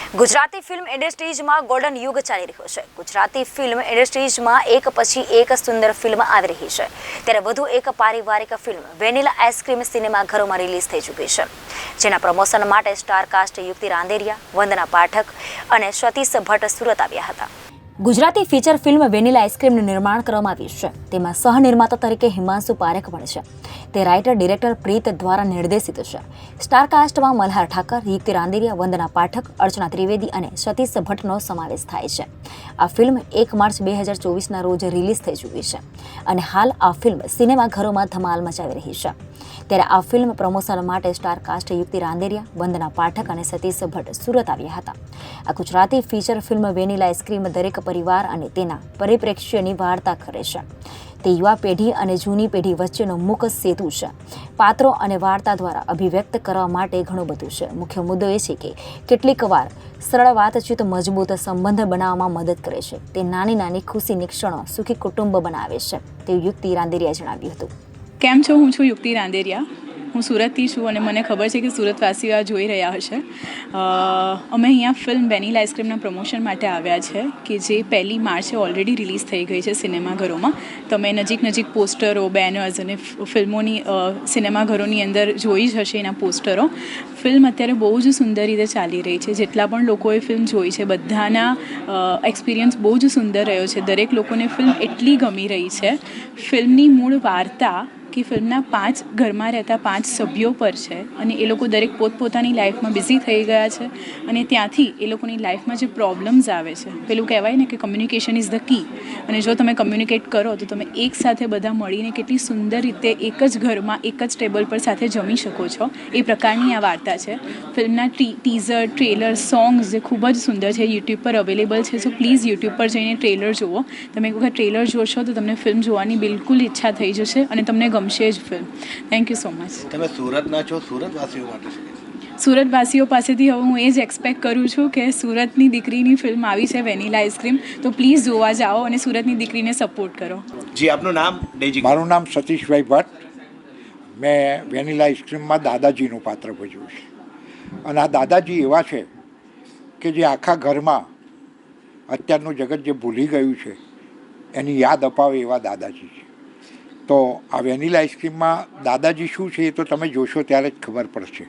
Gujarati film ઇન્ડસ્ટ્રીઝમાં golden યુગ ચાલી રહ્યો છે. ગુજરાતી ફિલ્મ ઇન્ડસ્ટ્રીઝમાં એક પછી એક સુંદર ફિલ્મ આવી રહી છે. ત્યારે વધુ એક પારિવારિક ફિલ્મ વેનીલા આઈસ્ક્રીમ સિનેમાઘરોમાં રિલીઝ થઈ ચૂકી છે, જેના પ્રમોશન માટે સ્ટાર કાસ્ટ યુક્તિ રાંદેરિયા, વંદના પાઠક અને સતીશ ભટ્ટ સુરત આવ્યા હતા. ગુજરાતી ફીચર ફિલ્મ વેનીલા આઈસ્ક્રીમનું નિર્માણ કરવામાં આવ્યું છે. તેમાં સહનિર્માતા તરીકે હિમાંશુ પારેખ પણ છે. તે રાઇટર ડિરેક્ટર પ્રીત દ્વારા નિર્દેશિત છે. સ્ટાર કાસ્ટમાં મલ્હાર ઠાકર, યુક્તિ રાંદેરિયા, વંદના પાઠક, અર્ચના ત્રિવેદી અને સતીશ ભટ્ટનો સમાવેશ થાય છે. આ ફિલ્મ 1 માર્ચ 2024ના રોજ રિલીઝ થઈ ચૂકી છે અને હાલ આ ફિલ્મ સિનેમાઘરોમાં ધમાલ મચાવી રહી છે. ત્યારે આ ફિલ્મ પ્રમોશન માટે સ્ટાર કાસ્ટ યુક્તિ રાંદેરિયા, વંદના પાઠક અને સતીશ ભટ્ટ સુરત આવ્યા હતા. આ Gujarati feature film vanilla ice cream દરેક પરિવાર અને તેના પરિપ્રેક્ષ્યની વાર્તા કરે છે. તે યુવા પેઢી અને જૂની પેઢી વચ્ચેનો મુખ્ય સેતુ છે. પાત્રો અને વાર્તા દ્વારા અભિવ્યક્ત કરવા માટે ઘણું બધું છે. મુખ્ય મુદ્દો એ છે કે કેટલીક વાર સરળ વાતચીત મજબૂત સંબંધ બનાવવામાં મદદ કરે છે. તે નાની નાની ખુશીની ક્ષણો સુખી કુટુંબ બનાવે છે, તેવું યુક્તિ રાંદેરિયા જણાવ્યું હતું. કેમ છો? હું છું યુક્તિ રાંદેરિયા. હું સુરતથી છું અને મને ખબર છે કે સુરતવાસીઓ આ જોઈ રહ્યા હશે. અમે અહીંયા ફિલ્મ વેનીલા આઈસ્ક્રીમના પ્રમોશન માટે આવ્યા છે કે જે 1 માર્ચે ઓલરેડી રિલીઝ થઈ ગઈ છે સિનેમાઘરોમાં. તમે નજીક પોસ્ટરો, બેનર્સ અને ફિલ્મોની સિનેમાઘરોની અંદર જોઈ જ હશે એના પોસ્ટરો. ફિલ્મ અત્યારે બહુ જ સુંદર રીતે ચાલી રહી છે. જેટલા પણ લોકોએ ફિલ્મ જોઈ છે બધાના એક્સપિરિયન્સ બહુ જ સુંદર રહ્યો છે. દરેક લોકોને ફિલ્મ એટલી ગમી રહી છે. ફિલ્મની મૂળ વાર્તા કે ફિલ્મના 5 ઘરમાં રહેતા 5 સભ્યો પર છે અને એ લોકો દરેક પોતપોતાની લાઈફમાં બિઝી થઈ ગયા છે અને ત્યાંથી એ લોકોની લાઈફમાં જે પ્રોબ્લેમ્સ આવે છે, પેલું કહેવાય ને કે કમ્યુનિકેશન ઇઝ ધ કી, અને જો તમે કમ્યુનિકેટ કરો તો તમે એક સાથે બધા મળીને કેટલી સુંદર રીતે એક જ ઘરમાં એક જ ટેબલ પર સાથે જમી શકો છો. એ પ્રકારની આ વાર્તા છે. ફિલ્મના ટીઝર, ટ્રેલર, સોંગ્સ જે ખૂબ જ સુંદર છે, યુટ્યુબ પર અવેલેબલ છે. સો પ્લીઝ યુટ્યુબ પર જઈને ટ્રેલર જુઓ. તમે એક વખત ટ્રેલર જોશો તો તમને ફિલ્મ જોવાની બિલકુલ ઈચ્છા થઈ જશે અને તમને ગમશે જ film. Thank you so much. તમે સુરતના છો, સુરતવાસીઓ માટે શું? સુરતવાસીઓ પાસેથી હવે હું એ જ એક્સપેક્ટ કરું છું કે સુરતની દીકરીની ફિલ્મ આવી છે વેનીલા આઈસ્ક્રીમ, તો પ્લીઝ જોવા જાઓ અને સુરતની દીકરીને સપોર્ટ કરો. જી, આપનું નામ? મારું નામ સતીશભાઈ ભટ્ટ. મેં વેનીલા આઈસ્ક્રીમમાં દાદાજીનું પાત્ર ભજવ્યું છે અને આ દાદાજી એવા છે કે જે આખા ઘરમાં અત્યારનું જગત જે ભૂલી ગયું છે એની યાદ અપાવે એવા દાદાજી છે. તો આ વેનીલા આઈસ્ક્રીમમાં દાદાજી શું છે એ તો તમે જોશો ત્યારે જ ખબર પડશે.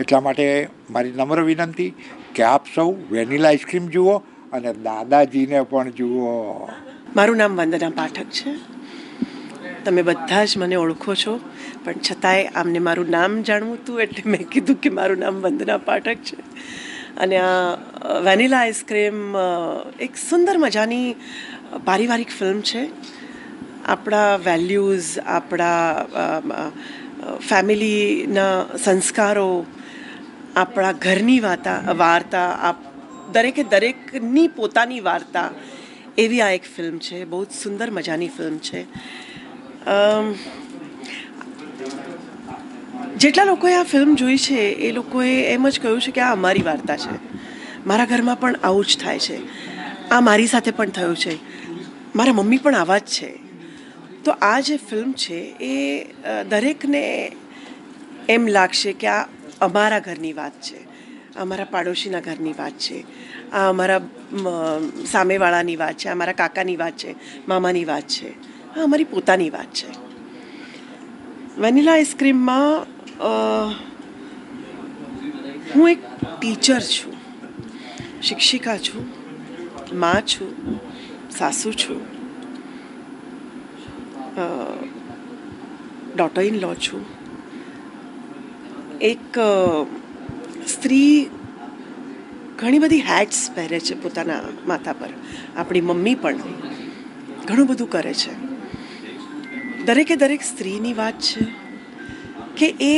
એટલા માટે મારી નમ્ર વિનંતી કે આપ સૌ વેનીલા આઈસ્ક્રીમ જુઓ અને દાદાજીને પણ જુઓ. મારું નામ વંદના પાઠક છે. તમે બધા જ મને ઓળખો છો, પણ છતાંય આમને મારું નામ જાણવું હતું એટલે મેં કીધું કે મારું નામ વંદના પાઠક છે. અને આ વેનીલા આઈસ્ક્રીમ એક સુંદર મજાની પારિવારિક ફિલ્મ છે. આપણા વેલ્યુઝ, આપણા ફેમિલીના સંસ્કારો, આપણા ઘરની વાર્તા, દરેકની પોતાની વાર્તા, એવી આ એક ફિલ્મ છે. બહુ જ સુંદર મજાની ફિલ્મ છે. જેટલા લોકોએ આ ફિલ્મ જોઈ છે એ લોકોએ એમ જ કહ્યું છે કે આ અમારી વાર્તા છે. મારા ઘરમાં પણ આવું જ થાય છે. આ મારી સાથે પણ થયું છે. મારા મમ્મી પણ આવા જ છે. તો આ જે ફિલ્મ છે એ દરેકને એમ લાગશે કે આ અમારા ઘરની વાત છે, અમારા પાડોશીના ઘરની વાત છે, આ અમારા સામેવાળાની વાત છે, અમારા કાકાની વાત છે, મામાની વાત છે, આ અમારી પોતાની વાત છે. વેનીલા આઈસ્ક્રીમમાં હું એક ટીચર છું, શિક્ષિકા છું, મા છું, સાસુ છું, ડોટર ઇન લો છું. એક સ્ત્રી ઘણી બધી હેટ્સ પહેરે છે પોતાના માથા પર. આપણી મમ્મી પણ ઘણું બધું કરે છે. દરેક સ્ત્રીની વાત છે કે એ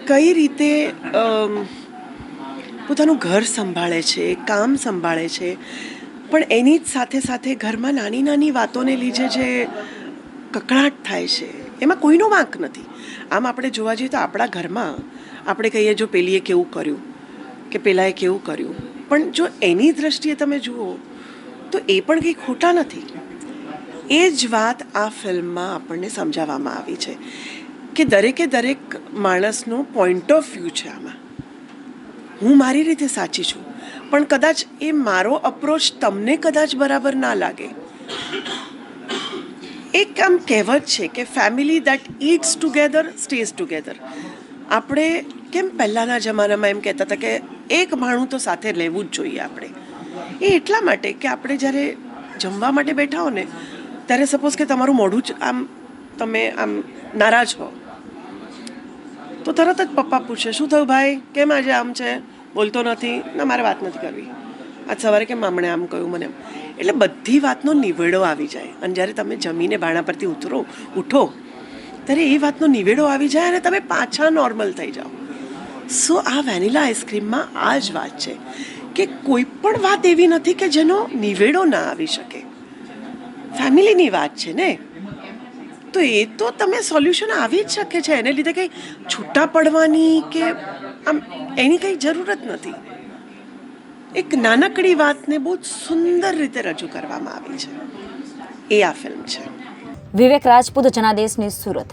કઈ રીતે પોતાનું ઘર સંભાળે છે, કામ સંભાળે છે, પણ એની જ સાથે ઘરમાં નાની વાતોને લીધે જે કકળાટ થાય છે એમાં કોઈનો વાંક નથી. આમ આપણે જોવા જઈએ તો આપણા ઘરમાં આપણે કહીએ જો પેલીએ કેવું કર્યું કે પેલાએ કેવું કર્યું, પણ જો એની દ્રષ્ટિએ તમે જુઓ તો એ પણ કંઈ ખોટા નથી. એ જ વાત આ ફિલ્મમાં આપણને સમજાવવામાં આવી છે કે દરેક માણસનો પોઈન્ટ ઓફ વ્યૂ છે આમાં. હું મારી રીતે સાચી છું, પણ કદાચ એ મારો અપ્રોચ તમને કદાચ બરાબર ના લાગે. એક આમ કહેવત છે કે family that eats together stays together. આપણે કેમ પહેલાંના જમાનામાં એમ કહેતા હતા કે એક ભાણું તો સાથે લેવું જ જોઈએ આપણે. એ એટલા માટે કે આપણે જ્યારે જમવા માટે બેઠા હો ને ત્યારે સપોઝ કે તમારું મોઢું જ આમ તમે આમ નારાજ હો તો તરત જ પપ્પા પૂછે શું થયું ભાઈ, કેમ આજે આમ છે, બોલતો નથી, ના મારે વાત નથી કરવી, આજ સવારે કેમ મામણે આમ કહ્યું મને. એટલે બધી વાતનો નિવેડો આવી જાય અને જ્યારે તમે જમીને બાણા પરથી ઉઠો ત્યારે એ વાતનો નિવેડો આવી જાય અને તમે પાછા નોર્મલ થઈ જાઓ. સો આ વેનીલા આઈસ્ક્રીમમાં આ જ વાત છે કે કોઈ પણ વાત એવી નથી કે જેનો નિવેડો ના આવી શકે. ફેમિલીની વાત છે ને, તો એ તો તમે સોલ્યુશન આવી જ શકે છે. એને લીધે કંઈ છૂટા પડવાની કે આમ એની કંઈ જરૂરત નથી. એક નાનકડી વાતને બહુ જ સુંદર રીતે રજૂ કરવામાં આવી છે, એ આ ફિલ્મ છે. વિવેક રાજપૂત, જનાદેશ ન્યૂઝ, સુરત.